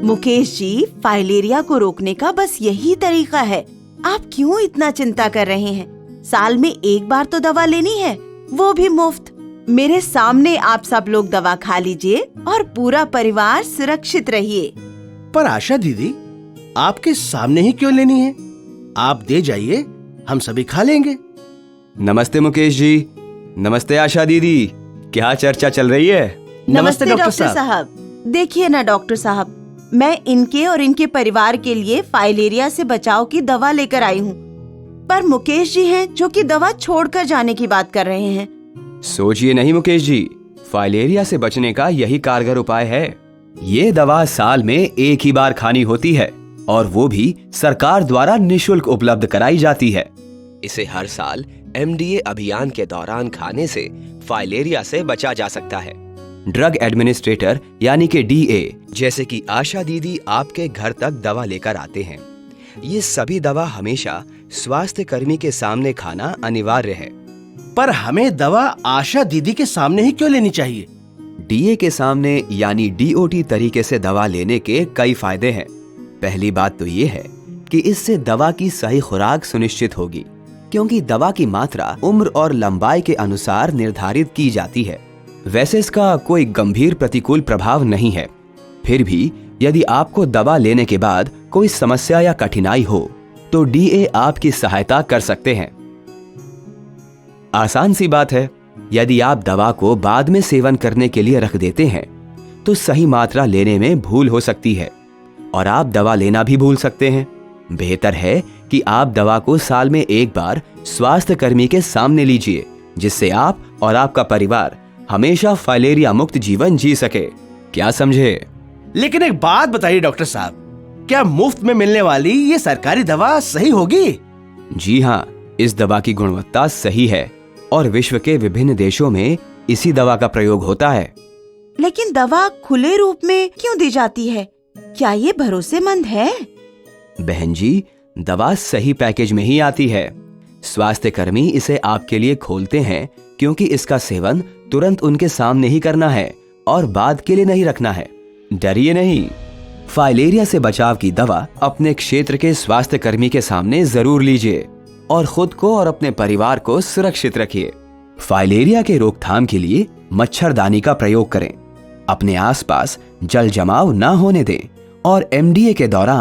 Mukesh ji, filaria को रोकने का बस यही तरीका है। आप क्यों इतना चिंता कर रहे हैं? साल में एक बार तो दवा लेनी है, वो भी मुफ्त। मेरे सामने आप सब लोग दवा खा लीजिए और पूरा परिवार सुरक्षित रहिए। पर आशा दीदी, आपके सामने ही क्यों लेनी है? आप दे जाइए, हम सभी खा लेंगे। नमस्ते मुकेश जी। नमस्ते आशा दीदी। क्या चर्चा चल रही है? नमस्ते डॉक्टर साहब। देखिए ना डॉक्टर साहब, मैं इनके और इनके परिवार के लिए फाइलेरिया से बचाव की दवा लेकर आई हूँ, पर मुकेश जी हैं जो कि दवा छोड़कर जाने की बात कर रहे हैं। सोचिए नहीं मुकेश जी, फाइलेरिया से बचने का यही कारगर उपाय है। ये दवा साल में एक ही बार खानी होती है और वो भी सरकार द्वारा निशुल्क उपलब्ध कराई जाती है। इसे हर साल MDA अभियान के दौरान खाने से फाइलेरिया से बचा जा सकता है। ड्रग एडमिनिस्ट्रेटर यानी कि DA जैसे कि आशा दीदी आपके घर तक दवा लेकर आते हैं। ये सभी दवा हमेशा स्वास्थ्य कर्मी के सामने खाना अनिवार्य है। पर हमें दवा आशा दीदी के सामने ही क्यों लेनी चाहिए? DA के सामने यानी DOT तरीके से दवा लेने के कई फायदे हैं। पहली बात तो ये है कि इससे दवा की सही खुराक सुनिश्चित होगी, क्योंकि दवा की मात्रा उम्र और लंबाई के अनुसार निर्धारित की जाती है। वैसे इसका कोई गंभीर प्रतिकूल प्रभाव नहीं है। फिर भी यदि आपको दवा लेने के बाद कोई समस्या या कठिनाई हो तो DA आपकी सहायता कर सकते हैं। आसान सी बात है, यदि आप दवा को बाद में सेवन करने के लिए रख देते हैं तो सही मात्रा लेने में भूल हो सकती है और आप दवा लेना भी भूल सकते हैं। बेहतर है कि आप दवा को साल में एक बार स्वास्थ्य कर्मी के सामने लीजिए, जिससे आप और आपका परिवार हमेशा फाइलेरिया मुक्त जीवन जी सके। क्या समझे? लेकिन एक बात बताइए डॉक्टर साहब, क्या मुफ्त में मिलने वाली ये सरकारी दवा सही होगी? जी हाँ, इस दवा की गुणवत्ता सही है और विश्व के विभिन्न देशों में इसी दवा का प्रयोग होता है। लेकिन दवा खुले रूप में क्यों दी जाती है? क्या ये भरोसेमंद है? बहन जी, दवा सही पैकेज में ही आती है। स्वास्थ्य कर्मी इसे आपके लिए खोलते हैं क्योंकि इसका सेवन तुरंत उनके सामने ही करना है और बाद के लिए नहीं रखना है। डरिए नहीं, फाइलेरिया से बचाव की दवा अपने क्षेत्र के स्वास्थ्य कर्मी के सामने जरूर लीजिए और खुद को और अपने परिवार को सुरक्षित रखिए। फाइलेरिया के रोकथाम के लिए मच्छरदानी का प्रयोग करें, अपने आसपास जल जमाव न होने दें और MDA के दौरान